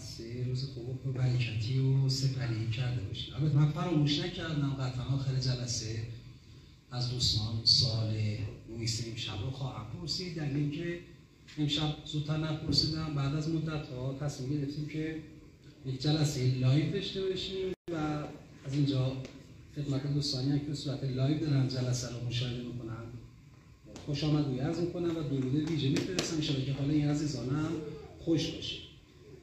جلسه روز خوب و برکتی و سپری کرده باشید. البته من فراموش نکردم قطعا آخر جلسه از دوستان سوال نویس امشب رو خواهم پرسید، در اینکه امشب زودتر نپرسیدم. بعد از مدت‌ها تصمیم گرفتیم که یک جلسه لایو داشته باشیم و از اینجا خدمت دوستانی که به صورت لایو دارن جلسه رو مشاهده میکنن خوش آمدگویی عرض میکنم و درود ویژه میفرستم ان شاءالله که حال این عزیزانم خوش باشه.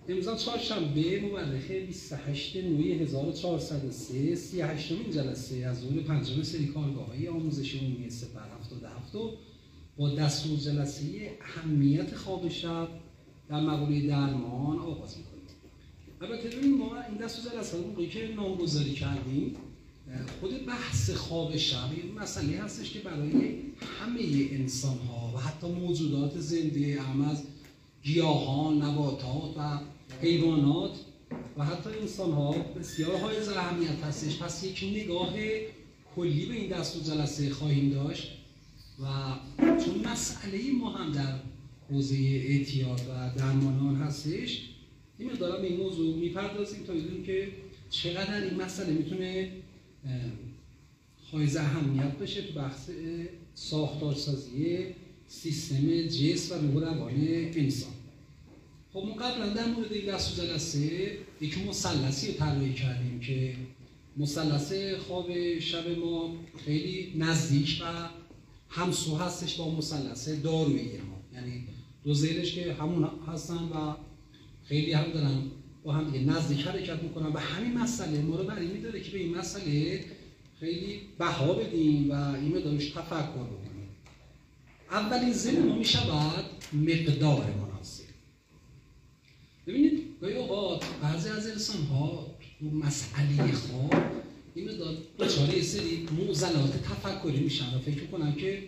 امروز چهارشنبه مورخ 28 نوامبر 1403 38مین جلسه از دور پنجم سری کارگاه‌های آموزش عمومی سپر 77 با دستور جلسه اهمیت خواب شب در مقوله درمان آغاز می‌کنیم. البته ببینید ما این دستور جلسه موقعی که نامگذاری کردیم خود بحث خواب شب این مسئله هستش که برای همه انسان‌ها و حتی موجودات زنده هم از گیاهان، نباتات و حیوانات و حتی انسان‌ها بسیار حائز اهمیت هستش. پس یک نگاه کلی به این دستور جلسه خواهیم داشت و چون مسئله ما هم در حوزه اعتیاد و درمان هستش این مقدار به این موضوع میپردازیم تا بدونیم که چقدر این مسئله میتونه حائز اهمیت بشه تو بحث ساختارسازی سیستم جسم و روح روان انسان. خب ما قبلا در مورد این دستور جلسه یک مثلثی رو طراحی کردیم که مثلث خواب شب ما خیلی نزدیک و همسو هستش با مثلث دارویی ما، یعنی دو ذیلش که همون هستن و خیلی هم دارن با هم دیگه نزدیک حرکت میکنن و همین مسئله ما رو برای این داره که به این مسئله خیلی بها بدیم و این مقدارش تفکر بکنیم. اولین ذیل ما میشود مقدار مناسب. ببینید گاهی اوقات بعضی از انسان‌ها تو مسئله خواب این مقدار دچار یه سری معضلات تفکری میشن و فکر میکنن که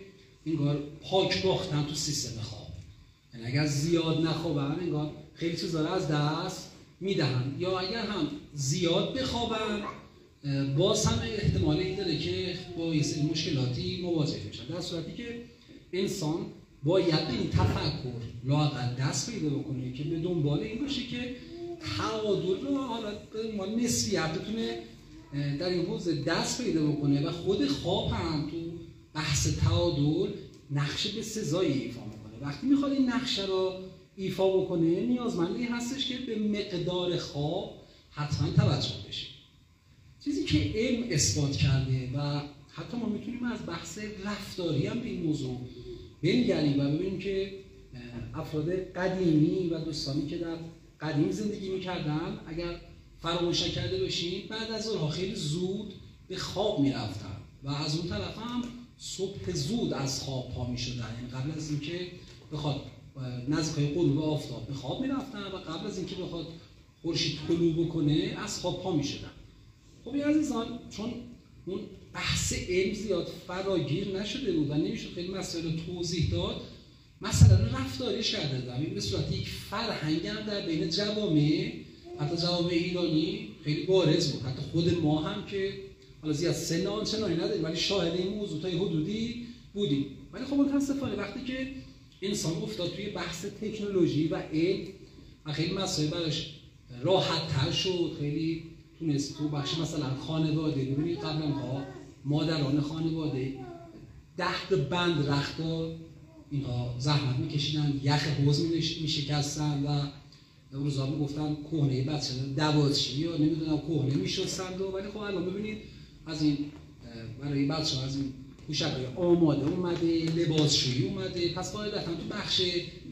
انگار پاک باختن تو سیستم خواب، یعنی اگر زیاد نخوابن انگار خیلی چیزا رو از دست میدهن، یا اگر هم زیاد بخوابن باز هم احتمال این داره که با یه سری مشکلاتی مواجه بشن، در صورتی که انسان باید این تفکر لااقل دست پیدا بکنه که به دنبال این باشه که تعادل رو حالا به نسبیت بتونه در این حوزه دست پیدا بکنه و خود خواب هم تو بحث تعادل نقش به سزایی ایفا میکنه. وقتی میخواد این نقشه رو ایفا بکنه نیازمند این هستش که به مقدار خواب حتما توجه بشه. چیزی که علم اثبات کرده و حتی ما میتونیم از بحث رفتاری هم به این موضوع بنگریم و ببینیم که افراد قدیمی و دوستانی که در قدیم زندگی میکردن اگر فراموش کرده باشین بعد از ظهرها خیلی زود به خواب میرفتن و از اون طرف هم صبح زود از خواب پا میشدن، یعنی قبل از اینکه بخواد نزدیک غروب آفتاب به خواب میرفتن و قبل از اینکه بخواد خورشید طلوع بکنه از خواب پا میشدن. خب این عزیزان چون اون بحث علم زیاد فراگیر نشده بود و نمیشد خیلی مسائل رو توضیح داد، مسئله رو رفتاریش کرده بودن به صورت یک فرهنگ هم در بین جوامع حتی جوامع ایرانی خیلی بارز بود. حتی خود ما هم که حالا زیاد سن آنچنانی نداریم ولی شاهد این موضوع تا حدودی بودیم. ولی خب متاسفانه وقتی که انسان افتاد توی بحث تکنولوژی و علم و خیلی مسائل براش راحت تر شد، خیلی تونست تو بخش مثلا خانواده ببینید قبلا ها مادران خانواده دهت بند رختا اینها زحمت میکشیدن، یخ حوض میشکستن و روزا میگفتن کهنه بچه دوازشی یا نمیدونم کهنه میشستند ولی خب الان ببینید از این برای بچه ها از این پوشک‌های آماده اومده، لباسشویی اومده، پس قاعدتاً تو بخش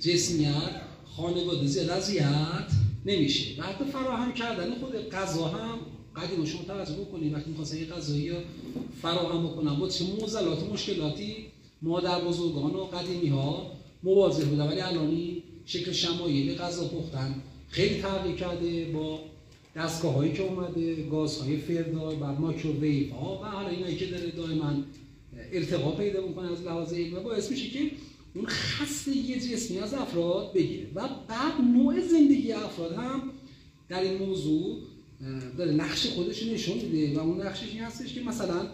جسمیت خانواده زیاد اذیت نمیشه و حتی فراهم کردن خود غذا هم قدیم شما توجه بکنید وقتی می‌خواستن یه غذایی رو فراهم بکنن با چه معضلات مشکلاتی مادر بزرگان و قدیمی ها مواجه بودن، ولی الانی شکل شمایل غذا پختن خیلی تغییر کرده با دستگاه‌هایی که اومده، گازهای فردار و مایکروویو ها و حالا اینایی که داره دائما ارتقا پیدا می‌کنه از لحاظ علمی و باعث میشه که اون خستگی جسمی از افراد بگیره و بعد نوع زندگی افراد هم در این موضوع داره نقش خودش نشون میده و اون نقشش این هستش که مثلا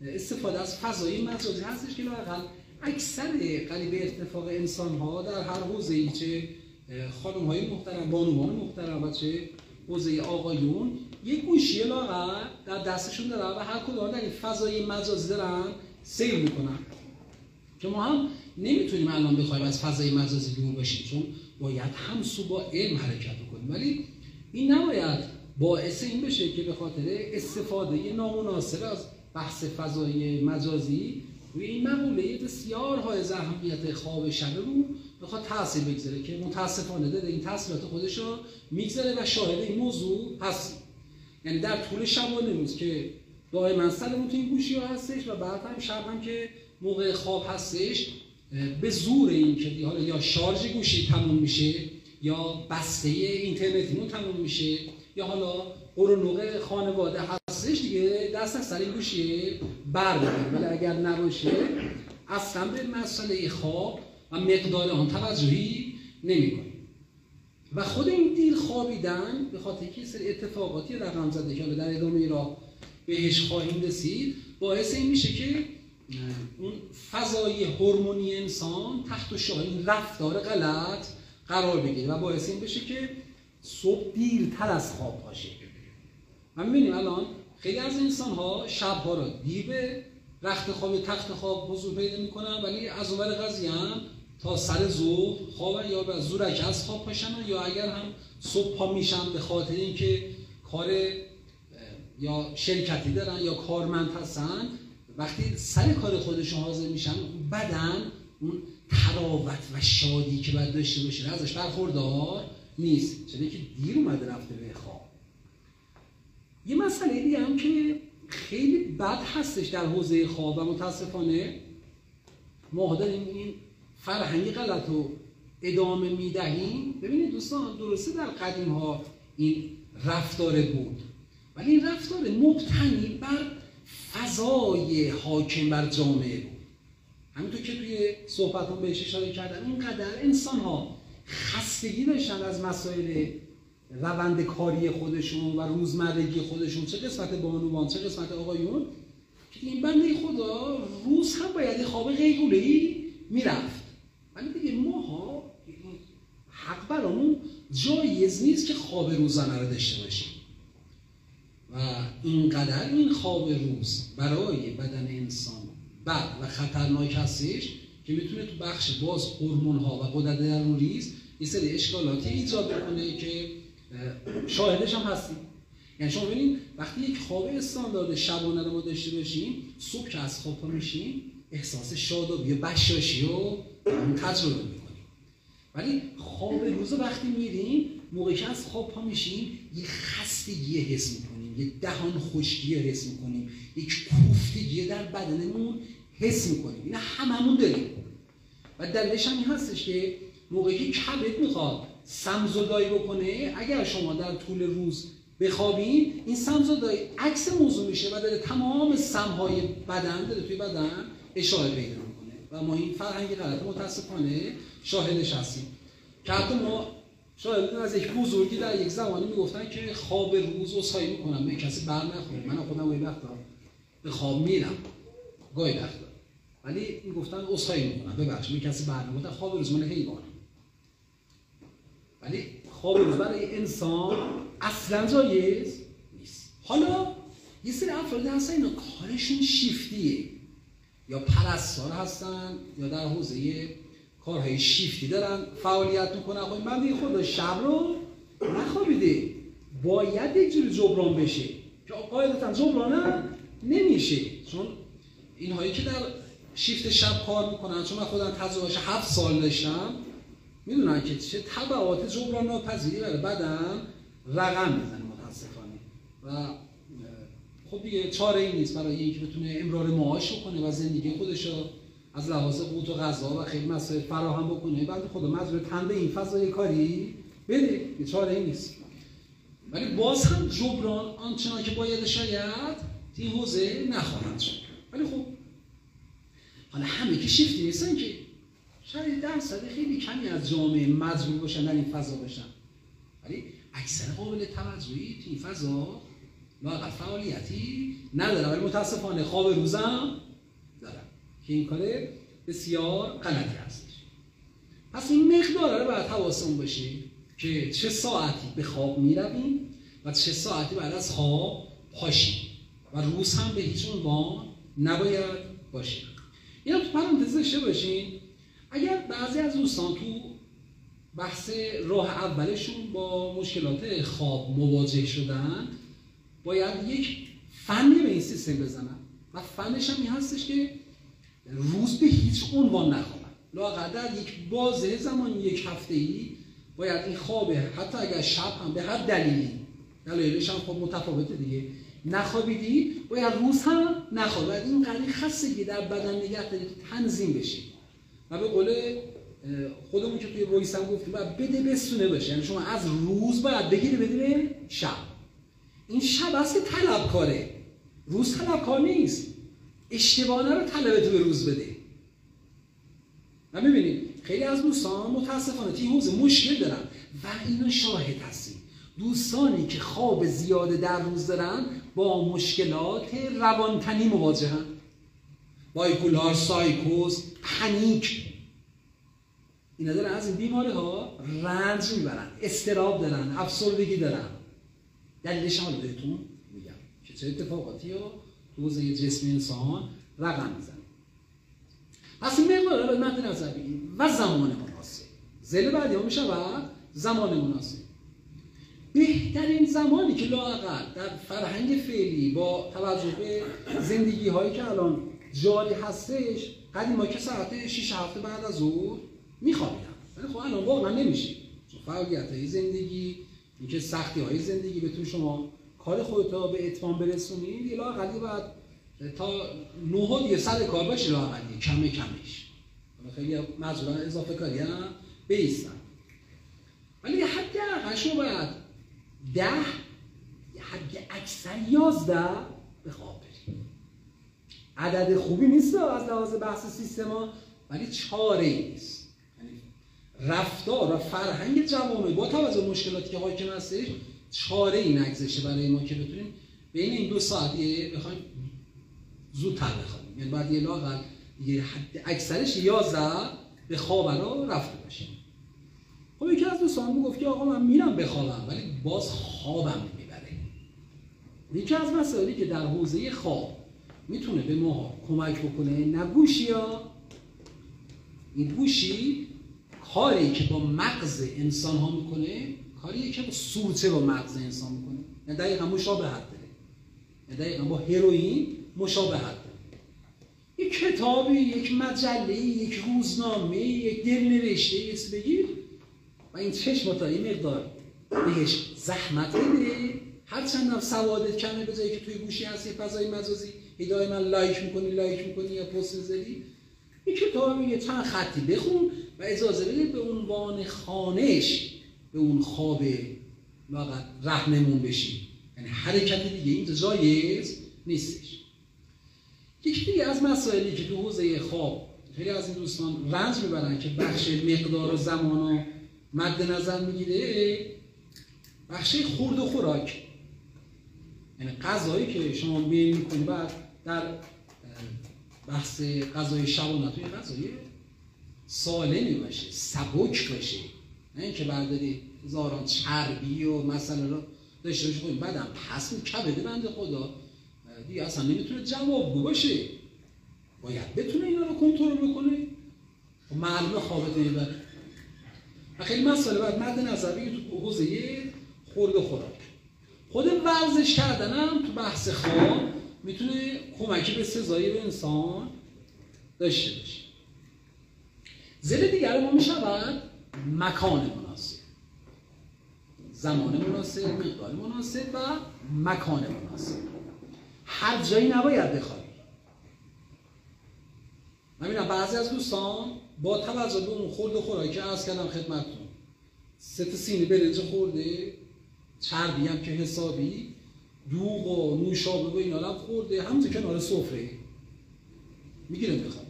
استفاده از فضای مجازی هستش که لااقل اکثر قریب اتفاق انسان‌ها در هر حوزه‌ای چه خانم‌های محترم، بانوان محترم و چه حوزه آقایون یک گوشی لاغر در دستشون دارن و هر کدوم در این فضای مجازی دارن سیر میکنن که ما هم نمیتونیم الان بخوایم از فضای مجازی دور بشیم، چون باید همسو با علم حرکت کنیم، ولی این نباید باعث این بشه که به خاطر استفاده نامناسب از بحث فضای مجازی روی این مقوله بسیار حائز اهمیت خواب شب رو بخواد تاثیر بگذاره که متاسفانه داره این تاثیرات خودش رو میگذاره و شاهد این موضوع هستیم. یعنی در طول شبانه روز که دائما سرمون تو این گوشی ها هستش و بعد هم شب هم که موقع خواب هستش به زور این که حالا یا شارژ گوشی تموم میشه یا بسته اینترنتیمون تموم میشه یا حالا قرنوق خانواده هستش دیگه دست از سر این گوشی برداریم، ولی اگر نباشه اصلا به مسئله خواب و مقدار آن توجهی نمی‌کنیم. و خود این دیر خوابیدن به خاطر اینکه سری اتفاقاتی رقم زده که در ادامه راه بهش خواهیم رسید باعث این میشه که اون فضای هورمونی انسان تحت شعاع این رفتار غلط قرار بگیره و باعث این بشه که صبح دیرتر از خواب باشه. ما می‌بینیم الان خیلی از انسان‌ها شب‌ها رو دیر به رخت خواب تخت خواب حضور پیدا می‌کنن، ولی از اونور قضیه هم تا سر ظهر خوابن یا به زورک از خواب پاشن یا اگر هم صبح پا میشن به خاطر اینکه کار یا شرکتی دارن یا کارمند هستن، وقتی سر کار خودشون حاضر میشن بدن اون تراوت و شادی که باید داشته باشه ازش برخوردار نیست، چون که دیر اومده رفته به خواب. یه مسئله دیگه هم که خیلی بد هستش در حوزه خواب و متاسفانه ما داریم این فرهنگی غلط رو ادامه میدهیم. ببینید دوستان، درسته در قدیم ها این رفتار بود، ولی این رفتار مبتنی بر فضای حاکم بر جامعه بود. همینطور که توی صحبتون بهش اشاره کردم، اینقدر انسان ها خستگی داشتن از مسائل روند کاری خودشون و روزمرگی خودشون، چه قسمت بانوان چه قسمت آقایون، که این بنده خدا روز هم باید خواب قیلوله‌ای میرفت، ولی دیگه ماها حق برامون جایز نیست که خواب روزانه رو داشته باشیم و اینقدر این خواب روز برای بدن انسان بد و خطرناک هستش که میتونه تو بخش باز هورمون ها و غدد درون‌ریز یه سری اشکالاتی ایجاد کنه که شاهدش هم هستیم. یعنی شما ببینید وقتی یک خواب استاندارد شبانه رو ما داشته باشیم، صبح که از خواب پا میشیم احساس شادابی و بشاشی رو تجربه میکنیم، ولی خواب روز وقتی میریم موقعی که از خواب پا میشیم یه خستگی حس میکنیم، یه دهان خشکی حس میکنیم، یک کوفتگی در بدنمون حس میکنیم. اینا هممون داریم و دلیلش هم این هستش که موقعی که کبد میخواد سمزدایی بکنه، اگر شما در طول روز بخوابین این سمزدایی عکس موضوع میشه و داره تمام سمهای بدن داره توی بدن اشاره پیدا میکنه و ما این فرهنگ غلط متاسفانه شاهدش هستیم که حتی ما شاید از یک بزرگی در یک زمانی میگفتن که خواب روز عذرخواهی میکنم به کسی بر نخوره، من خودم گاهی وقتا به خواب میرم گاهی وقتا، ولی میگفتن عذرخواهی میکنم ببخشید به کسی بر نخوره، خواب روز من حیوانم، ولی خواب روز برای انسان اصلا جایز نیست. حالا یه سری افرادی هستن اینا کارشون شیفتیه، یا پرستار هستن یا در حوزه کارهای شیفتی دارن فعالیت میکنن. خب من دیگه خدا شب رو نخوابیده، باید یک جوری جبران بشه که قاعدتا جبران نمیشه، چون اینهایی که در شیفت شب کار میکنن، چون من خودم تجربهش 7 سال داشتم، میدونن که چه تبعات جبران ناپذیری برای بدن رقم میزنه متاسفانه و خب دیگه چاره ای نیست برای اینکه بتونه امرار معاش کنه و زندگی خودش رو از لحاظ قوت و غذا و خیلی مسائل فراهم بکنه، بعد خدا مجبور تن به این فضای کاری بده، یه چاره ای نیست. ولی باز هم جبران آنچنان که باید شاید این حوزه نخواهند شد. ولی خب حالا همه که شیفتی نیستن که شاید درصد خیلی کمی از جامعه مجبور باشن در این فضا باشن، ولی اکثر قابل توجهی تو این فضا لااقل فعالیتی نداره، ولی متاسفانه خواب روزم دارن که این کار بسیار غلطی هستش. پس این مقدار رو باید حواسمون باشه که چه ساعتی به خواب میرویم و چه ساعتی بعد از خواب پاشیم و روز هم به هیچ عنوان نباید باشه. اینا تو پرانتز داشته باشین. اگر بعضی از دوستان تو بحث راه اولشون با مشکلات خواب مواجه شدن، باید یک فنی به این سیستم بزنن و فنش هم این هستش که روز به هیچ عنوان نخوابن. لااقل در یک بازه زمانی یک هفته‌ای باید این خوابه، حتی اگر شب هم به هر دلیلش هم خب متفاوته دیگه، نخوابیدی باید روز هم نخوابید. این قدری خستگی در بدن نگه دارید تنظیم بشه و به قول خودمون که توی وایس هم گفتیم باید بده بستونه باشه. یعنی شما از روز باید بگیری بدی به شب. این شب هست که طلبکاره، روز طلبکار نیست. اشتباهه رو طلبتو به روز بده. و میبینید خیلی از دوستان متاسفانه توی حوزه مشکل دارن و اینو شاهد هستیم. دوستانی که خواب زیاده در روز دارن با مشکلات روانتنی مواجهن، بایپولار، سایکوز، پنیک. اینا دارن از این بیماری ها رنج میبرن، اضطراب دارن، افسردگی دارن. دلیلش هم بهتون میگم که چه اتفاقاتی رو تو حوزه جسم انسان رقم میزنه. پس این مقدار رو مد نظر بگیریم و زمان مناسب. ذیل بعدی ها میشه و زمان مناسب. بهترین زمانی که لااقل در فرهنگ فعلی با توجه به زندگی هایی که الان جاری هستش، قدیما که ساعت 6 هفته بعد از ظهر میخوابیدن، ولی خب الان واقعا نمیشه. چون فعالیت های زندگی، اینکه سختی های زندگی بتون شما کار خودت رو به اتمام برسونید، یه لااقلی باید تا 9 دیگه سر کار باشه، لااقلی کمش. خیلی معذورا اضافه کاری هم بیستن، ولی حداقل شما باید 10 حد اکثر 11 به خواب برید. عدد خوبی نیست از لحاظ بحث سیستما، ولی چاره‌ای نیست. یعنی رفتار و فرهنگ جوامع با توجه به مشکلاتی که حاکم هستش چاره‌ای نگذشته برای ما که بتونیم بین این 2 ساعت بخوایم زودتر بخوابیم. یعنی باید یه لااقل یه حد اکثرش 11 به خواب رو رفته باشیم. خب یکی از دوستان میگفت که آقا من میرم بخوابم ولی باز خوابم نمیبره. یکی از مسائلی که در حوزه خواب میتونه به ما کمک بکنه، نه گوشی ها، این گوشی کاری که با مغز انسان ها میکنه کاریه که با سورچه با مغز انسان میکنه. یعنی دقیقا مشابهت داره، یعنی دقیقا با هروئین مشابهت داره. یک کتابی، یک مجله، یک روزنامه، یک دلنوشته یه چیز بگیر و این چشم‌ها این مقدار بهش زحمت بده، هرچند هم سوادت کمه، به جایی که توی گوشی هستی فضای مجازی هدای من لایک میکنی یا پست می‌ذاری، یک کتاب یه چند خطی بخون و اجازه بده به عنوان خوانش به اون خواب واقعا رهنمون بشی. یعنی حرکت دیگه اینجا جایز نیستش. یکی دیگه از مسائلی که تو حوزه خواب خیلی از این دوستان رنج میبرن که بخش مقدار و زمان رو مد نظر میگیره، بخش خورد و خوراک. یعنی غذایی که شما میل میکنی بعد در بحث غذای شبانه توی غذای سالمی باشه، سبک باشه، نه اینکه برداری هزاران چربی و مسئله رو داشته باشه. خب بعدم پس کبده بنده خدا دیگه اصلا نمیتونه جوابگو باشه، باید بتونه اینا رو کنترل بکنه. و معلومه خوابت نمیبره. و خیلی مسئله باید مد نظر بگیر تو حوزه خورد و خوراک. خود ورزش کردن هم تو بحث خواب میتونه کمکی به سزایی به انسان داشته باشه. ذیل دیگر ما میشود مکان مناسب، زمان مناسب، مقدار مناسب و مکان مناسب. هر جایی نباید بخوابی. من می‌بینم بعضی از دوستان با توجه به اون خورد و خوراکی عرض کردم خدمتتون، 3 سینی برنج خورده، چربی هم که حسابی، دوغ و نوشابه و اینا هم خورده، همونطور کنار سفره میگیره بخواب.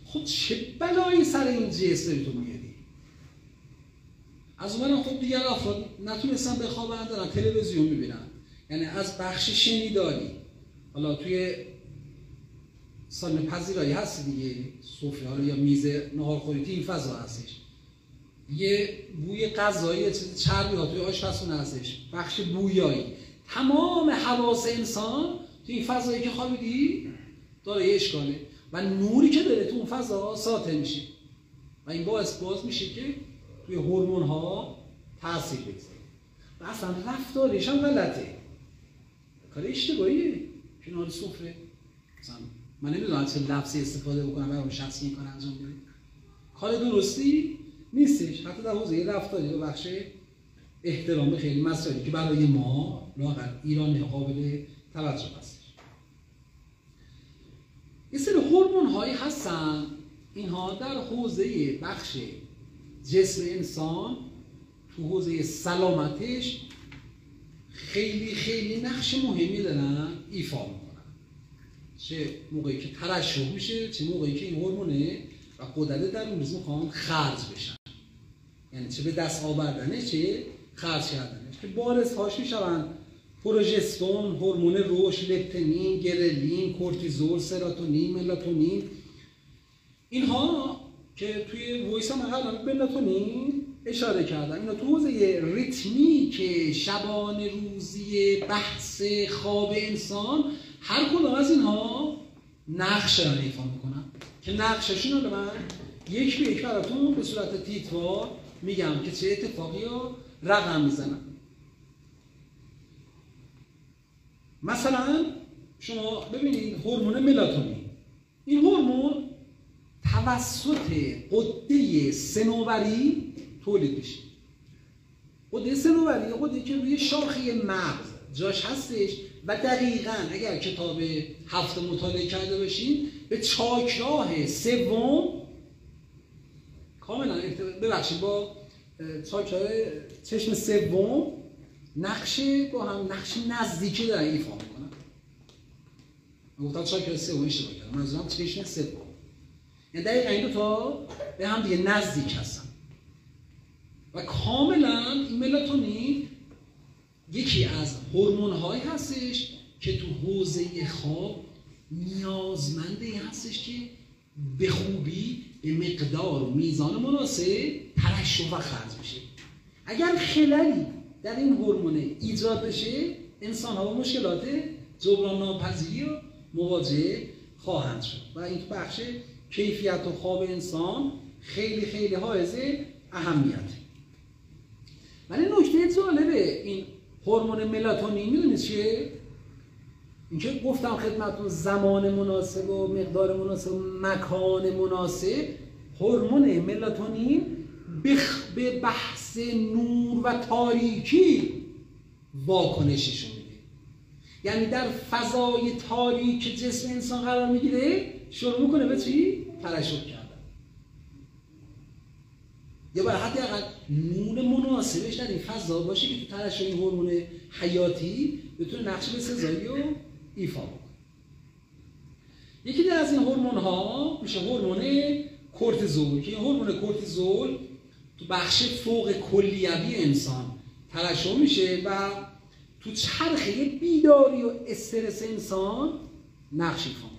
خب چه بلایی سر این جسم تو میاری؟ از اونم خب دیگر افراد نتونستن بخوابن، دارن تلویزیون میبینن. یعنی از بخش شنیداری، حالا توی سالن پذیرایی هست دیگه، سفره ها یا میز ناهارخوری تو این فضا هستش، یه بوی غذایی، یه چیز چربی ها توی آشپزخونه هستش، بخش بویایی، تمام حواس انسان تو این فضایی که خوابیدی داره یه اشکاله و نوری که داره تو اون فضا ساطع میشه و این باعث میشه که توی هورمون ها تاثیر بگذاره و اصلا رفتارش هم غلطه، کار اشتباهیه. کنار سفره مثلا من نمیدونم چه لفظی استفاده بکنم برای اون شخصی این کار انجام بده، کار درستی نیستش. حتی در حوزه رفتاری و بخش احترام خیلی مسائلی که برای ما لااقل ایرانی قابل توجه هستش. یه سری هورمون هایی هستن، اینها در حوزه بخش جسم انسان تو حوزه سلامتش خیلی خیلی نقش مهمی دارن ایفا میکنن، چه موقعی که ترشح میشه، چه موقعی که این هورمونه و غدد در اون میخوان خرج بشن، یعنی چه به دست آوردنش چه خرج کردنش، که بارزهاش میشون پروژسترون، هورمون رشد، لپتین، گرلین، کورتیزول، سروتونین، ملاتونین. اینها که توی وایس هم قبلا به ملاتونین اشاره کردم، اینا تو حوزه ریتمیک شبانه روزی بحث خواب انسان هر کدوم از اینها نقش را ایفا میکنن که نقششون رو من یک به یک براتون به صورت تیتروار میگم که چه اتفاقی رو رقم میزنن. مثلا شما ببینید هورمون ملاتونین، این هورمون توسط غده صنوبری تولید میشه. غده صنوبری غده‌ای که روی شاخه مغز جاش هستش و دقیقاً اگر کتاب 7 مطالعه کرده باشین به چاکراه سوم کاملا ببخشید با چاکراه چشم سوم نقش نزدیکی دارن ایفا میکنن. من گفتم چاکراه سوم اشتباه کردم، منظورم چشم سوم، یعنی دقیقاً این دو تا به هم دیگه نزدیک هستن و کاملا این ملاتونین یکی از هورمون هایی هستش که تو حوزه خواب نیازمنده هستش که به خوبی به مقدار و میزان مناسب ترشح و خرج بشه. اگر خللی در این هورمون ایجاد بشه انسان ها با مشکلات جبران ناپذیری رو مواجه خواهند شد و این تو بخش کیفیت و خواب انسان خیلی خیلی حائز اهمیته. ولی نکته جالبه این هورمون ملاتونین میدونید چیه؟ اینکه گفتم خدمتتون زمان مناسب و مقدار مناسب و مکان مناسب، هورمون ملاتونین به بحث نور و تاریکی واکنششون میده. یعنی در فضای تاریک جسم انسان قرار میگیره شروع میکنه به چی؟ ترشح کردن. یا برای حداقل نور مناسبش در این فضا باشه که تو ترشح این هورمون حیاتی بتونه نقش بسزایی رو ایفا بکنه. یکی از این هورمون ها میشه هورمون کورتیزول که این هورمون کورتیزول تو بخش فوق کلیوی انسان ترشح میشه و تو چرخه بیداری و استرس انسان نقش ایفا میکنه.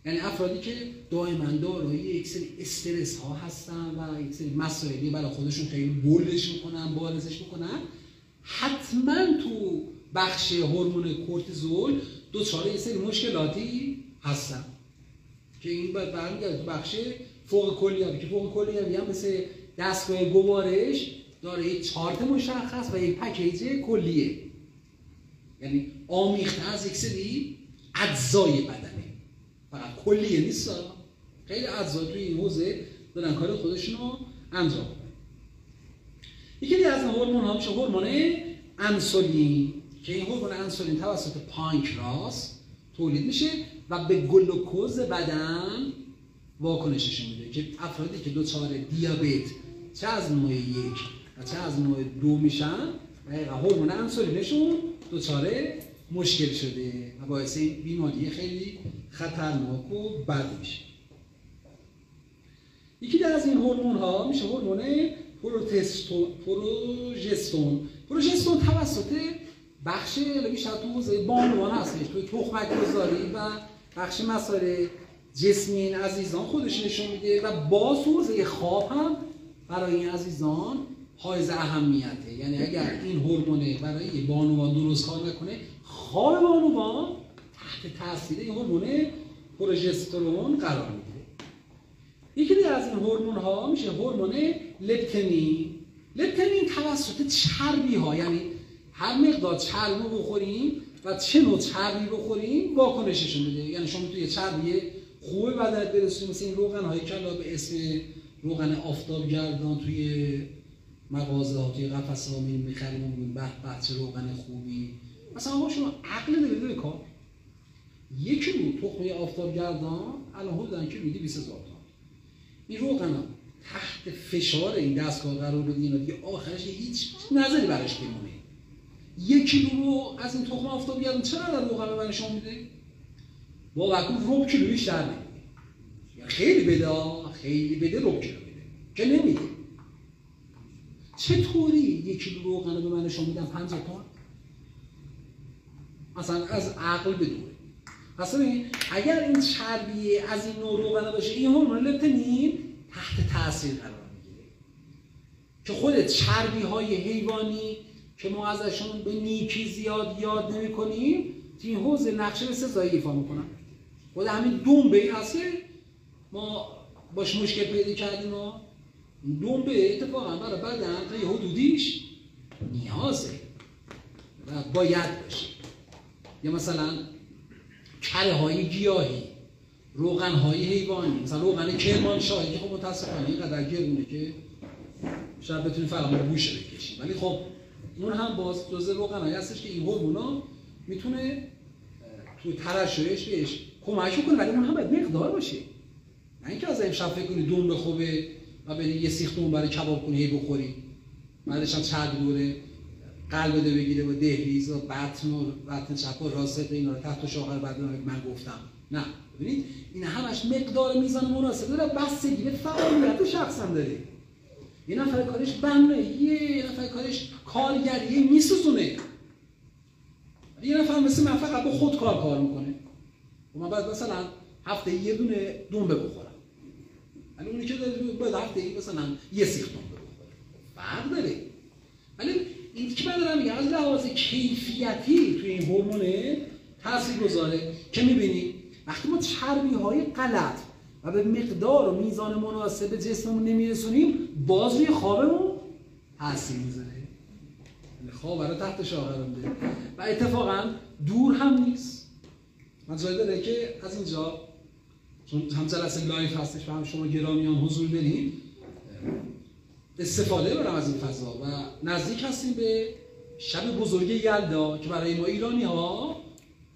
یعنی افرادی که دائما دارای یک سری استرس ها هستن و یک سری مسائلی برای خودشون خیلی بولدش میکنن، بارزش میکنن، حتما تو بخش هورمون کورتیزول دچار یه سری مشکلاتی هستن که این برمیگرده تو بخش فوق کلیوی که فوق کلیوی هم مثل دستگاه گوارش داره یک چارت مشخص و یک پکیج کلیه، یعنی آمیخته از یک سری اجزای بدنه، فقط کلیه نیست، خیلی اجزا توی این حوزه دارن کار خودشون رو انجام میدن. یکی از این هورمون ها میشه هورمون انسولین که این هورمون انسولین توسط پانکراس تولید میشه و به گلوکوز بدن واکنشش میده که افرادی که دچار دیابت چه از نوع 1 و چه از نوع 2 میشن و هورمون انسولینشون دچار مشکل شده و باعث بیماری خیلی خطرناک و بد میشه. یکی از این هورمون ها میشه هورمون پروژسترون. پروژسترون توسط بخش بیشتر تو حوزه بانوان هستش، توی تخمک گذاری و بخش مسائل جسمی این عزیزان خودش نشون میده و باز حوزه خواب هم برای این عزیزان حائز اهمیته. یعنی اگر این هورمون برای بانوان درست کار نکنه، خواب بانوان تحت تاثیر این هورمون پروژسترون قرار میگیره. یکی دیگه از این هورمون ها میشه هورمون لپتمین. لپتمین توسط چربی ها، یعنی هر مقدار چربی بخوریم و چه نوع چربی بخوریم واکنششون بده. یعنی شما توی چربی خوب بدنت برسونید، مثل این روغن های کلا به اسم روغن آفتابگردان توی مغازه ها توی قفسه ها میخریم و میگیم به به چه روغن خوبی. مثلا آقا شما عقل نمیده به کار. 1 کیلو تخمه آفتابگردان الان حدوداً که میده 20000 تومان. این روغن ها تحت فشار این دستگاه قرار بدین اینا دیگه آخرش هیچ نظری براش بمونه. 1 کیلو رو از این تخم آفتابگردان چقدر روغن به من شما میده؟ باور کن ربع کیلو بیشتر نمیده. خیلی بده، خیلی بده، ربع کیلو بده که نمیده. چطوری 1 کیلو روغن رو به من شما میدن 50 تومان؟ اصلا از عقل بدونه. پس ببین اگر این چربی از این نوع روغن باشه، این هورمون لپتمین تحت تاثیر قرار میگیره که خود چربی های حیوانی که ما ازشون به نیکی زیاد یاد نمی کنیم توی این حوزه نقشه سزایی ایفا میکنن. خود همین دنبه هست ما باش مشکل پیدا کردیم. این دنبه اتفاقا برای بدن تا یه حدودیش نیازه و باید باشه. یا مثلا کره های گیاهی، روغن های حیوانی، مثلا روغن کرمانشاهی که خب متاسفانه اینقدر گرونه که شاید بتونید فقط بوشه بکشید، ولی خب اون هم باز جزء روغن هایی هستش که این هورمونا میتونه توی ترشحش بهش کمک کنه، ولی اون هم باید مقدار باشه. نه اینکه از امشب فکر کنی دنبه خوبه و بری یه سیخ دنبه برای کباب کنی هی بخوری، بعدش هم چربی دوره قلب ده بگیره و دهلیز و بطن چپ و راست اینا رو تحت شاخه بعد من گفتم. نه ببینید این همش مقدار میزان مناسب داره، بستگی به فعالیت شخص هم داره. یه نفر کارش بنده، یه نفر کارش کارگریه میسوزونه، یه نفر مثل من فقط با خود کار میکنه و من باید مثلا هفته یه دونه دنبه بخورم، ولی اونی که باید هفته مثلا یه سیخ دنبه بخوره، فرق داره. ولی این که من دارم میگم از لحاظ کیفیتی توی این هورمونه تاثیر گذاره که میبینید وقتی ما چربی های غلط و به مقدار و میزان مناسب جسممون نمیرسونیم، باز روی خوابمون تاثیر میذاره. خواب رو تحت شاخه میده و اتفاقا دور هم نیست. من جای داره که از اینجا چون هم جلسه لایف هستش و هم شما گرامیان حضور برید استفاده برم از این فضا و نزدیک هستیم به شب بزرگ یلدا که برای ما ایرانی ها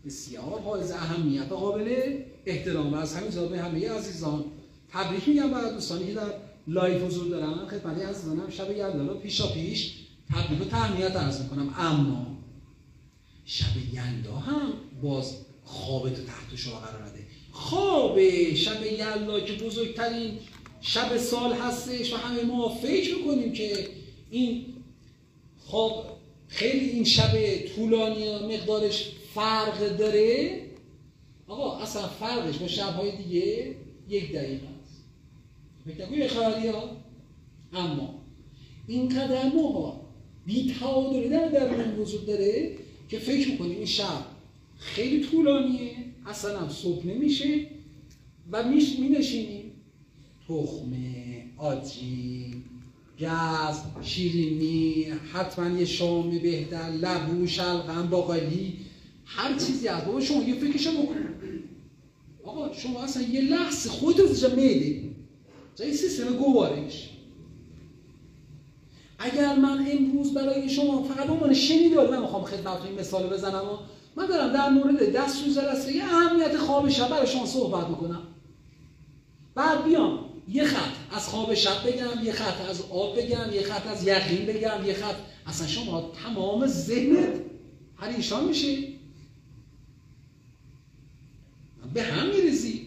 بسیار حائز اهمیت و قابل احترام و از همین جا به همه عزیزان تبریک میگم برای دوستانی که در لایف حضور دارن. خدمت عزیزانم شب یلدا رو پیشاپیش تبریک و تهنیت عرض میکنم. اما شب یلدا هم باز خواب تو تحت شما قرار نده. خواب شب یلدا که بزرگترین شب سال هستش و همه ما فکر میکنیم که این خواب خیلی این شب طولانی مقدارش فرق داره. آقا اصلا فرقش با شب‌های دیگه 1 دقیقه است. فکر نکنید خبری ها. اما اینقدر ما بی‌تعادلی در وجود داره که فکر میکنیم این شب خیلی طولانیه، اصلا هم صبح نمیشه و مینشینیم تخمه، آجی، گز، شیرینی، حتما یه شام بهتر، لبو، شلغم، باقالی، هر چیزی هست. بابا شما یه فکرشو بکن. آقا شما اصلا یه لحظه خودت از جا میده جای سیستم گوارش. اگر من امروز برای شما فقط عنوان شنیداری من میخوام خدمتتون مثال بزنم و من دارم در مورد دستور جلسه یه اهمیت خواب شب برای شما صحبت میکنم، بعد بیام یه خط از خواب شب بگم، یه خط از آب بگم، یه خط از یقین بگم، یه خط، اصلا شما تمام ذهنت پریشان میشه، به هم میریزی.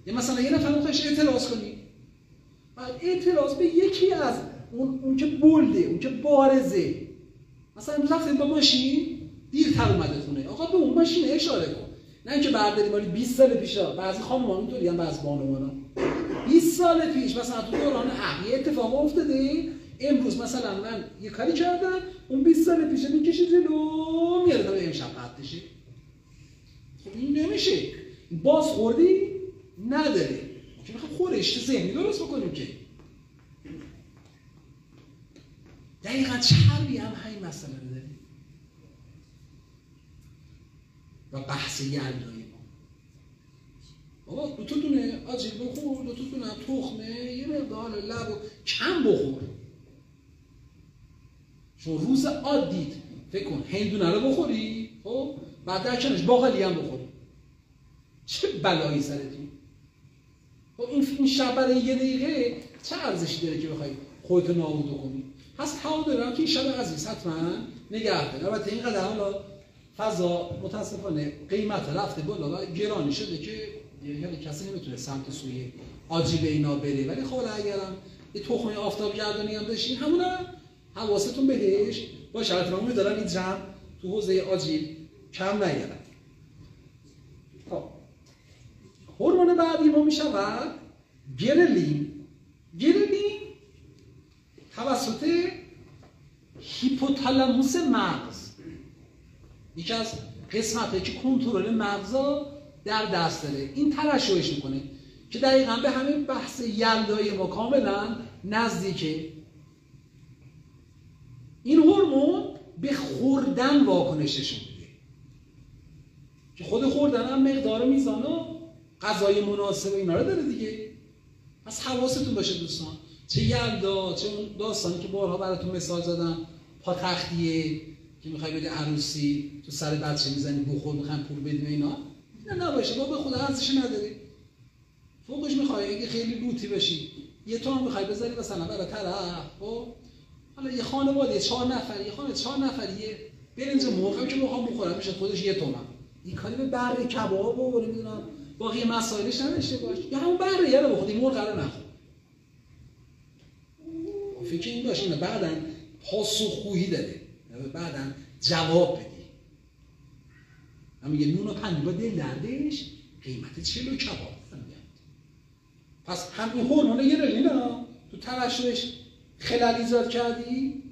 یا مثلا یه نفر میخواهش اعتراض کنی، بعد اعتراض به یکی از اون که بلده، اون که بارزه، مثلا رفتید با ماشین دیرتر اومده خونه، آقا به اون ماشین اشاره کن، نه اینکه برداریم مالی 20 سال پیشا، بعضی خانم‌ها اینطوری هم، بعضی بانوئانا 20 سال پیش مثلا تو دوران عقل اتفاق افتاده، امروز مثلا من یه کاری کردم، اون 20 سال پیش میکشه جلو میاره تا امشب قد بشه. خب این نمیشه. باز خوردی نداره. که میخوام خورشت ذهنی درست بکنیم که دقیقاً چربی هم همین مسئله رو داریم. و بحث یلدایی ما بابا 2 تا دونه آجیل بخور، 2 تا دونه تخمه، یه مقدار لب و کم بخور. شما روز عادیت فکر کن هندونه رو بخوری، خب بعد در کنارش باقالی هم بخوری، چه بلایی سرتون. خب این شب برای 1 دقیقه چه ارزشی داره که بخوای خودتو نابود کنی؟ هست هوا دارم که این شب عزیز حتما نگه داره. البته اینقدر حالا فضا متاسفانه قیمت رفته بالا و گرانی شده که یعنی کسی نمیتونه سمت سوی آجیل اینا بره. ولی خب اگرم یه تخمه آفتاب گردانی هم داشتین، همونم حواستون بهش باشه. البته من دارم این جمع تو حوزه آجیل کم نگیرم. خب هورمون بعدی ما میشود گرلین. گرلین توسط هیپوتالاموس مغز، یکی از قسمتایی که کنترل مغزا در دست داره، این ترشحش میکنه که دقیقاً به همین بحث یلدایی ما کاملا نزدیکه. این هورمون به خوردن واکنششون میده که خود خوردن هم مقدار میزان و غذای مناسب اینا رو داره دیگه. پس حواستون باشه دوستان، چه یلدا چه اون داستانی که بارها براتون مثال زدم، پاتختیه که میخوای بری عروسی تو سر بچه میزنی بخور، میخوام پول بدی اینا، نه نباشه. با به خدا ارزش نداری. فوقش میخوای اگه خیلی لوتی بشی یه تومن میخوای بذاری مثلا برای طرف، خب حالا یه خانواده 4 نفر، یه خانه 4 نفریه برنج مرغ که میخوام بخورم میشه خودش 1 تومن. این کاری به بره کباب و نمیدونم باقی مسائلش نداشته باش، یا همون بره یا رو بخور، این مرغ رو نخور. فکر این باشه اینا بعداً پاسخگویی داره، بعداً جواب بدی. من میگه نون و پنیر با دل دردش قیمت 40 کباب. پس هم این هورمون گرلین تو ترشحش خلل ایجاد کردی،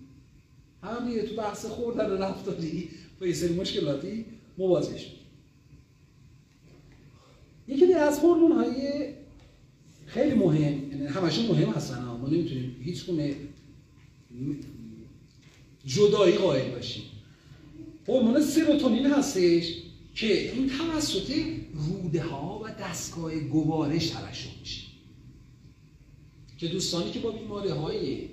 هم دیگه تو بحث خوردن و رفتاری با یه سری مشکلاتی مواجه شد. یکی دیگه از هورمون‌های خیلی مهم، یعنی همشون مهم هستن، ما نمیتونیم هیچ گونه جدایی قائل باشیم. هورمون سروتونین هستش که این توسط روده ها و دستگاه گوارش ترشح میشه که دوستانی که با بیماری‌های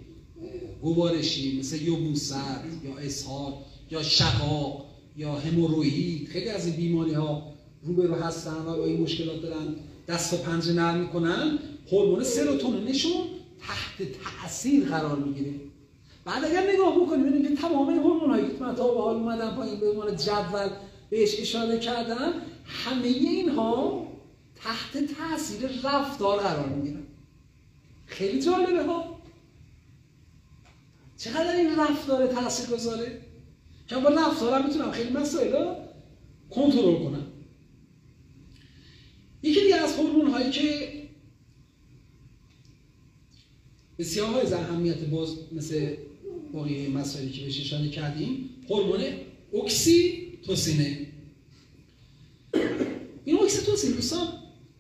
گوارشی مثل یبوست یا اسهال یا شقاق یا هموروئید، خیلی از این بیماری‌ها روبرو هستن و با این مشکلات دارن دست و پنجه نرم میکنن، هورمون سروتونینشون تحت تأثیر قرار میگیره. بعد اگر نگاه بکنیم ببینیم که تمام این هورمون‌هایی که من تا به حال اومدم پایین به عنوان جدول بهش اشاره کردم، همه اینها تحت تأثیر رفتار قرار میگیرن. خیلی جالبه ها، چقدر این رفتار تأثیر گذاره که با رفتارم میتونم خیلی مسائل رو کنترل کنم. یکی دیگه از هورمون هایی که بسیار های اهمیت باز مثل باقی مسائلی که بهش اشاره کردیم، هورمون اکسیتوسینه. این اکسیتوسین دوستان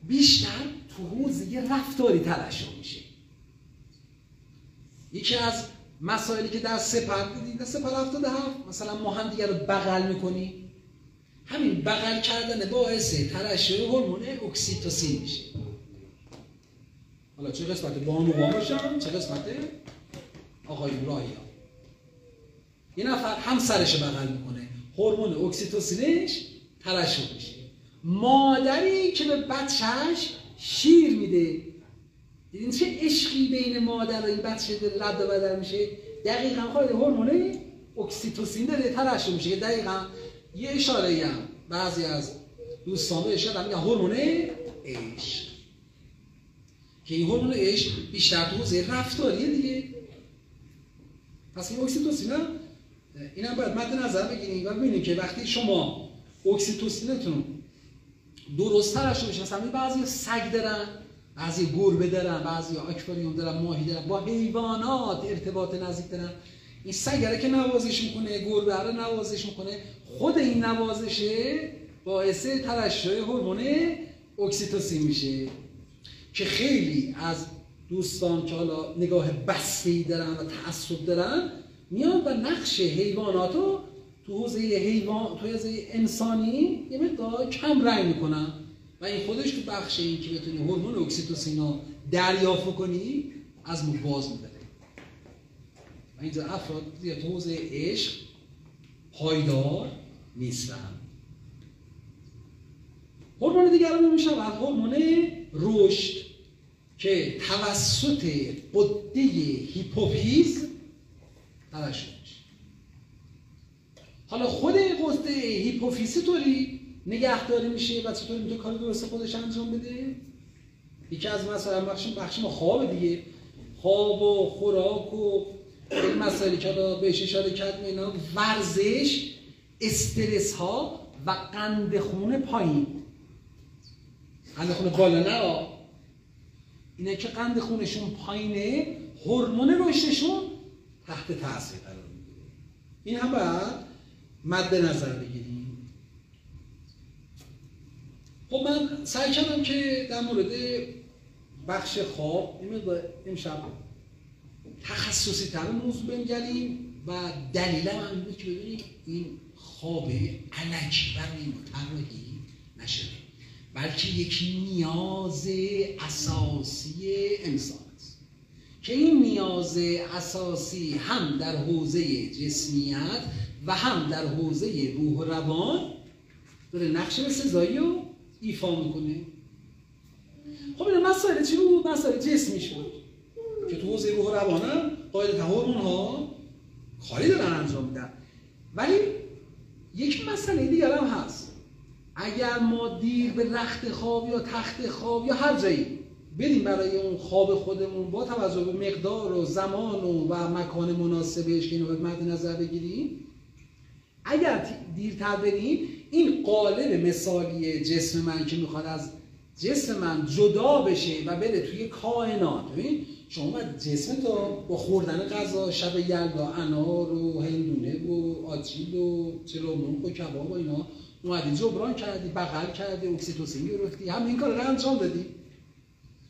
بیشتر تو حوزه رفتاری ترشح میشه. یکی از مسائلی که در سپر دیدید، در سپر 77 مثلا ما هم دیگه رو بغل میکنیم، همین بغل کردن باعث ترشح هورمون اکسیتوسین میشه. حالا چه قسمت بانوان باشن چه قسمت آقایون راهیا، یه نفر همسرش بغل میکنه، هورمون اکسیتوسینش ترشح میشه. مادری که به بچهش شیر میده، دیدین چه عشقی بین مادر و این بچه رد و بدل میشه، دقیقاً خود هورمون اکسیتوسین داره ترشح میشه. دقیقاً یه اشاره هم بعضی از دوستان به اشاره میگن هورمون عشق، که این هورمون عشق بیشتر تو حوزه رفتاریه دیگه. پس این اکسیتوسین هم اینم باید مد نظر بگیریم و ببینیم که وقتی شما اکسیتوسینتون درست ترش رو بشناسم. بعضی سگ دارن، بعضی گربه دارن، بعضی آکواریوم دارن، ماهی دارن، با حیوانات ارتباط نزدیک دارن. این سگ که نوازش میکنه، گربه رو نوازش میکنه، خود این نوازشه باعث ترشح هورمون اکسیتوسین میشه که خیلی از دوستان که حالا نگاه بسته‌ای دارن و تعصب دارن میان و نقش حیوانات رو تو حوزه انسانی یه مقدار کم رنگ میکنن و این خودش تو بخش این که بتونی هورمون اکسیتوسین رو دریافت کنی از ما باز می‌داره. و اینجا افراد تو حوزه عشق پایدار نیستن. هورمون دیگر رو میشه هورمون رشد که توسط غده هیپوفیز ترشح میشه. حالا خود غده هیپوفیز طوری نگهداری میشه و چطور میتونه کار درست خودش انجام بده؟ یکی از مسائل بخش ما خواب دیگه، خواب و خوراک و این مسائلی که بهش اشاره کردیم، اینا ورزش، استرس ها و قند خون پایین. قند خون بالا نه، اینه که قند خونشون پایینه، هورمون رشدشون تحت تاثیر قرار میگیره. این هم باید مد نظر بگیریم. خب من سعی کردم که در مورد بخش خواب امشب تخصصی تر موضوع بنگریم و دلیلم هم بود که ببینید این خواب الکی برای مترهی نشده، بلکه یکی نیاز اساسی انسان است که این نیاز اساسی هم در حوزه جسمیت و هم در حوزه روح و روان داره نقش سزایی رو ایفا میکنه. خب این مسائل چی بود؟ مسائل جسمی شد که تو حوزه روح و روان هم قاعدتا هورمون ها کاری دارن انجام میدن. ولی یک مسئله دیگر هم هست. اگر ما دیر به رخت خواب یا تخت خواب یا هر جایی بریم برای اون خواب خودمون با توجه به مقدار و زمان و مکان مناسبش که اینو باید مد نظر بگیریم، اگر دیرتر بریم این قالب مثالی جسم من که میخواد از جسم من جدا بشه و بره توی کائنات، ببین شما باید جسمت رو با خوردن غذا شب یلدا انار و هندونه و آجیل و چلومرغ و کباب و اینا اومدی جبران کردی، بغل کردی، اکسیتوسین گرفتی، هم این کار رو انجام دادی.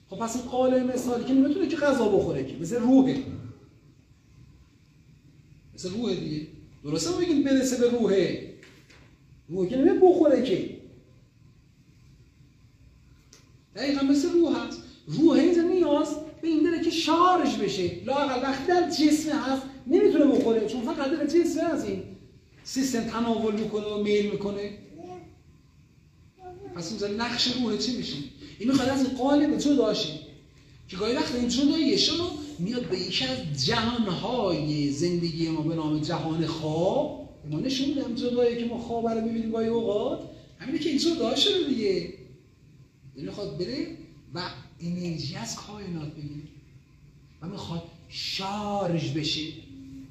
خب پس این قالب مثالی که نمیتونه که غذا بخوره که مثل روحه، مثل روحه دیگه. درسته ما بگیم برسه به روحه، روحه که نمیتونه بخوره که، دقیقا مثل روح هست. روح اینجا نیاز به این داره که شارژ بشه، لااقل وقتی در جسم هست نمیتونه بخوره چون فقط در جسم از این سیستم تناول میکنه و میل میکنه. پس اینجا نقش روح چی میشه؟ این میخواد از این قالب جدا شه که گاهی وقت این جداییشون میاد به یکی از جهانهای زندگی ما به نام جهان خواب. ما نشون میدم جدایی که ما خواب رو ببینیم گاهی اوقات همینه که این جدا شده دیگه. این میخواد بره و انرژی از کائنات بگیره و میخواد شارژ بشه.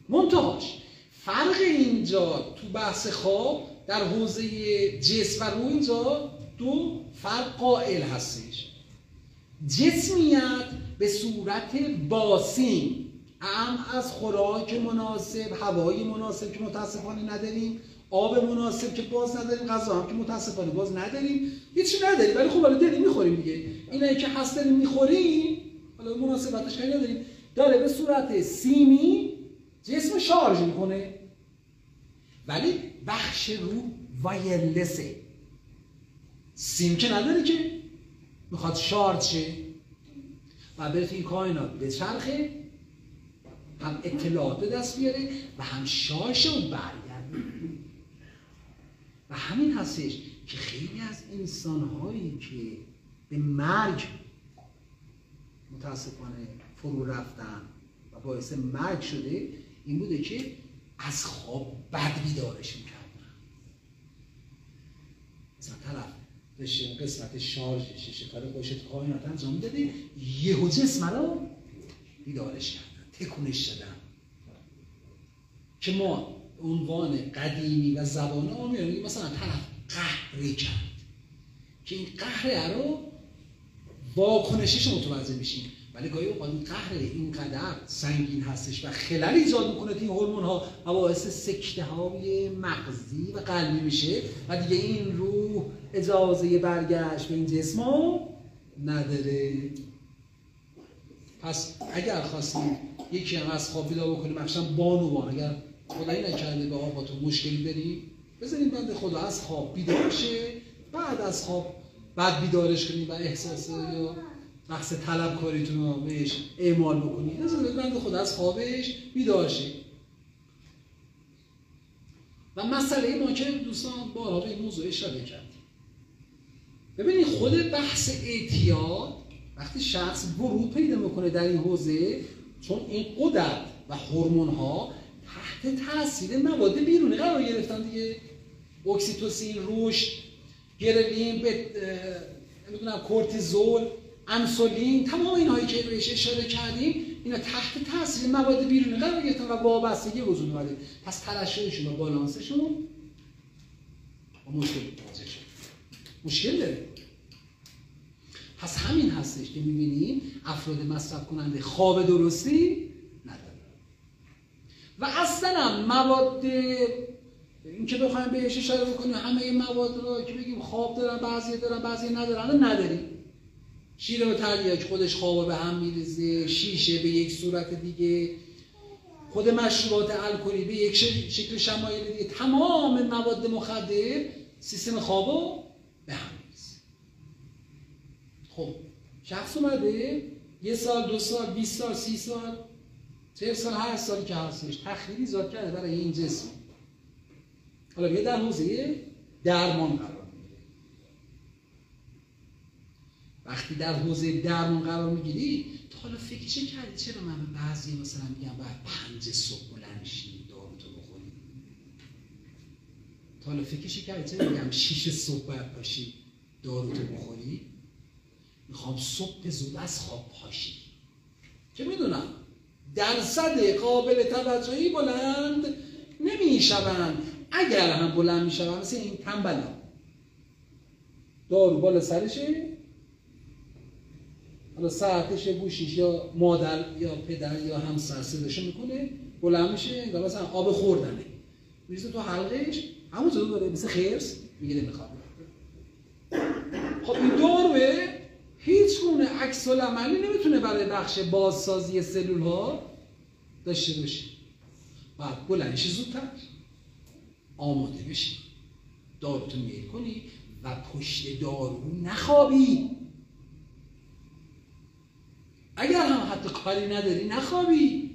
منتهاش فرق اینجا تو بحث خواب در حوزه جسم و روح اینجا دو فرق قائل هستش. جسمیت به صورت باسین از خوراک مناسب، هوای مناسب که متاسفانه نداریم، آب مناسب که باز نداریم، غذا هم که متاسفانه باز نداریم، هیچی نداریم ولی خب حالا داریم میخوریم دیگه. اینایی که هست داریم میخوریم، حالا مناسبتش کاری نداریم، داره به صورت سیمی جسم شارژ میکنه. ولی بخش روح وایرلسه، سیم که نداره که، میخواد شارژ شه و بره این کائنات به چرخه، هم اطلاعات به دست بیاره و هم شارژ و برگرده. و همین هستش که خیلی از انسان‌هایی که به مرگ متاسفانه فرو رفتن و باعث مرگ شده این بوده که از خواب بد بیدارش میکردن. مثلا طرف داشته قسمت شارژش شکار خودش تو کائنات انجام داده، یهو جسم رو بیدارش کردن، تکونش دادن که ما عنوان قدیمی و زبان عامی رو مثلا طرف قهری کرد که این قهر رو واکنشش متوجه میشیم. ولی گاهی اوقات این قهر اینقدر سنگین هستش و خلل ایجاد میکنه که این هورمون ها باعث سکته های مغزی و قلبی میشه و دیگه این روح اجازه برگشت به این جسم نداره. پس اگر خواستیم یکی هم از خواب بیدار بکنیم، مثلا بانوان، اگر خدایی نکرده با آقاتون مشکلی داریم، بذاریم بنده خدا از خواب بیدار شه، بعد از خواب بعد بیدارش کنیم و احساس یا بحث طلبکاریتون رو بهش اعمال بکنید. بذارید بنده خدا از خوابش بیدار شه. و مسئله ما که دوستان بارها به این موضوع اشاره کردیم، ببینید خود بحث اعتیاد وقتی شخص ورود پیدا میکنه در این حوزه، چون این قدرت و هورمون ها تحت تاثیر مواد بیرونی قرار گرفتن دیگه، اکسیتوسین، رشد، گرلین، نمیدونم کورتیزول، انسولین، تمام اینهایی که بهش اشاره کردیم اینا تحت تاثیر مواد بیرونی قرار گرفتن و وابستگی وجود اومده. پس ترشحشون و بالانسشون با مشکل مواجه شد، مشکل داره. پس همین هستش که می‌بینیم افراد مصرف کننده خواب درستی ندارن و اصلا هم مواد این که بخوایم بهش اشاره بکنیم همه این مواد رو که بگیم خواب دارن، بعضی ندارن نداریم. شیر و تریاک خودش خواب به هم میریزه، شیشه به یک صورت دیگه، خود مشروبات الکلی به یک شکل شمایل دیگه، تمام مواد مخدر سیستم خوابو به هم میریزه. خب شخص اومده 1 سال، 2 سال، 20 سال، 30 سال، 40 سال، هر سالی که هستش تخدیری ایجاد کرده برای این جسم. حالا میاد در حوزه درمان قرار میگیره. وقتی در حوزه درمان قرار میگیری، تا حالا فکرش کردی چرا من به بعضی مثلا میگم باید 5 صبح بلند شی داروتو بخوری؟ تا حالا فکرش کردی چرا میگم 6 صبح باید پاشی داروتو بخوری؟ میخوام صبح زود از خواب پاشی که میدونم درصد قابل توجهی بلند نمیشوند. اگر هم بلند میشوند مثل این تنبلا دارو بالا سرشه، حالا ساعتش گوشیش یا مادر یا پدر یا همسر صداشو میکنه بلند میشه، انگار مثلا آب خوردنه میریزه تو حلقش، همونطور داره مثل خرس میگیره میخواد. خب این داروه هیچ گونه عکس العملی نمیتونه برای بخش بازسازی سلول ها داشته باشه. بعد بلندش زودتر آماده بشی، داروتو میل کنی و پشت دارو نخوابی. اگر هم حتی کاری نداری نخوابی،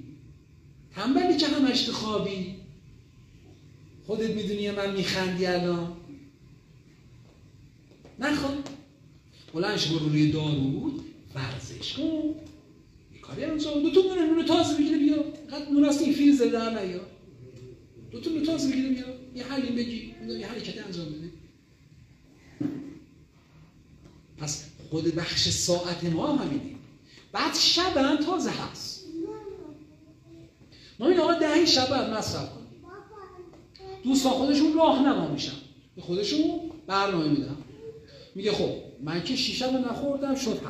تنبلی که همش تو خوابی. خودت میدونی من میخندی الان، نخواب. بلند شو برو روی دارو، ورزش کن، یه کاری انجام، 2 تا نون تازه بگیره بیا، قد نون هست این فریزر در نیا، 2 تا نون تازه بگیره بیا، یه حلیم بگی، یه حرکت انجام بده. پس خود بخش ساعت ما همینه. بعد شب هم تازه هست، ما این آقا 10 شب هم مصرف کنیم، دوستان خودشون راهنما میشن، به خودشون برنامه میدن، میگه خب من که 6 نخوردم شد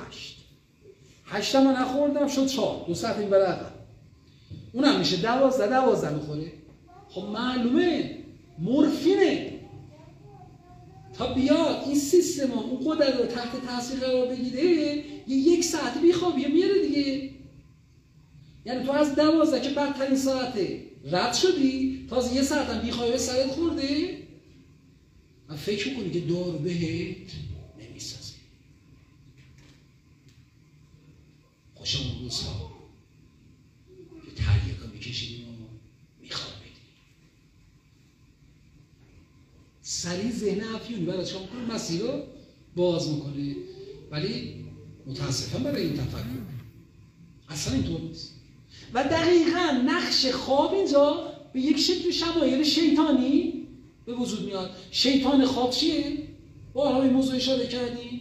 8 نخوردم شد 4، 2 ساعت این برقم، اونم میشه 12 میخوره. خب معلومه مورفینه، تا بیاد این سیستم اون قدرت رو تحت تاثیر قرار بگیره 1 ساعت بیخوابیه میاره دیگه. یعنی تو از 12 که بدترین ساعته رد شدی، تازه 1 ساعت هم بیخوابی سرت خورده و فکر میکنی که دارو بهت نمیسازه. خوشمون روزها که تریاکا میکشیدیم و میخوابیدیم، سریع ذهن افیونی برای شما میکنه، مسیر رو باز میکنه. ولی متاسفم برای این تفکر اصلا اینطور نیست. و دقیقا نقش خواب اینجا به یک شکل شمایل شیطانی به وجود میاد. شیطان خواب چیه؟ بارها این موضوع اشاره کردیم،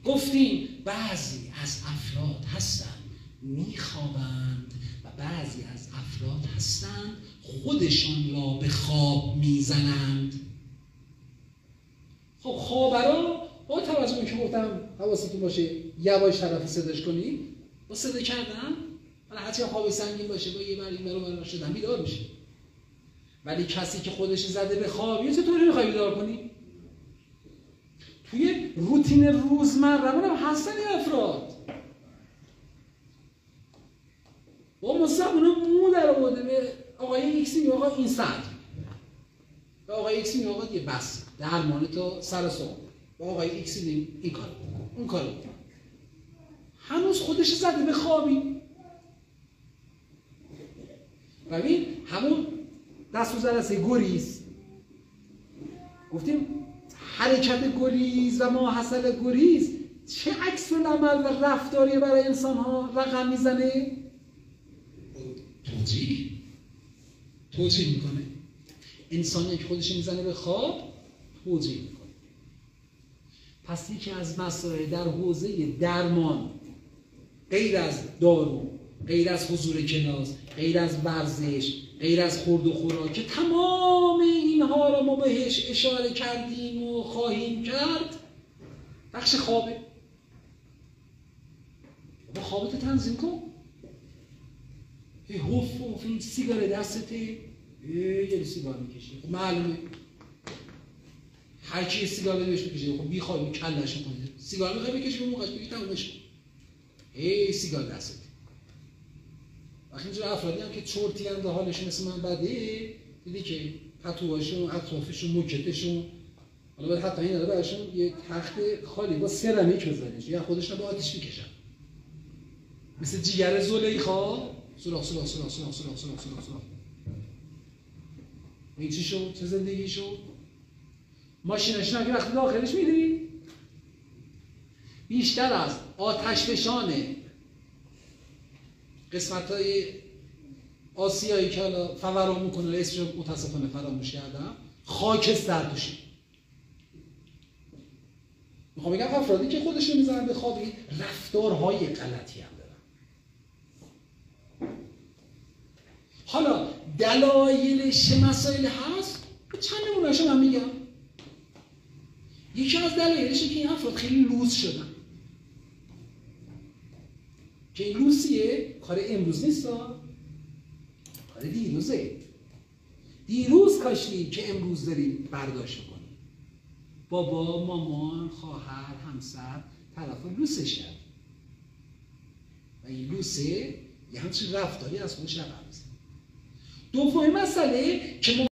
گفتیم بعضی از افراد هستن میخوابند و بعضی از افراد هستن خودشان را به خواب میزنند. خب خواب را با توجه به که گفتم حواستون باشه یواش طرف صداش کنی، با صدا کردن حالا حتی خواب سنگین باشه با یه بر این برو شدن بیدار میشه. ولی کسی که خودش زده به خواب چطوری میخوای بیدار کنی؟ توی روتین روزمره هم هستن این افراد. با مصابونه مو در آورده به آقای ایکسی میگه آقا این ساعت، به آقای ایکسی میگه آقا دیگه بس درمانه تا سر صبح، با آقای ایکسی این کار اون کار، هنوز خودش زده به خوابی. ببین همون دست و جلسه گریز گفتیم حرکت گریز و ماحصل گریز چه عکس العمل و رفتاری برای انسان ها رقم میزنه؟ توجیه میکنه. انسانی که خودش میزنه به خواب توجیه میکنه. پس یکی از مسائل در حوزه درمان غیر از دارو، غیر از حضور کلاس، غیر از ورزش، غیر از خورد و خوراک که تمام اینها را ما بهش اشاره کردیم و خواهیم کرد، بخش خوابه. با خوابت تنظیم کن. هوف این سیگار دستته یه سیگار میکشی، خب معلومه هر کی سیگار بهش میکشه، خب بیخوابی کلهش کنه سیگار میخوای بکشی اون موقعش بگی تمومش کن. سیگار دستته. وقتی اینجور افرادی هم که چرتی هم حالشون مثل من بده، دیدی که پتوهاشون، اطرافشون، موکتشون، حالا باید حتی این داره برشون یه تخت خالی با سرامیک بزنیش یا خودشون با آتیش میکشن مثل جیگر زلیخا، سراخ سراخ سراخ سراخ سراخ سراخ سراخ سراخ. این چی شد؟ چه زندگی شد؟ ماشینشون که وقتی داخلش میری بیشتر از آتش فشان قسمت‌های آسیایی که حالا فوران میکنه، اسمش رو متاسفانه فراموش کردم، خاکستر توشه. میخوام بگم افرادی که خودشون میزنن به خوابی رفتارهای غلطی هم دارن. حالا دلایلش چه مسائل هست؟ چند نمونه‌اشو من میگم. یکی از دلایلشه که این افراد خیلی لوس شدن. که این لوسیه کار امروز نیست، کار دیروزه. دیروز کاشتی که امروز داری برداشت کنی. بابا، مامان، خواهر، همسر طرف لوسش کرد و این لوسه یه همچین رفتاری از خودش رقم میزنه. دومین مسئله که ما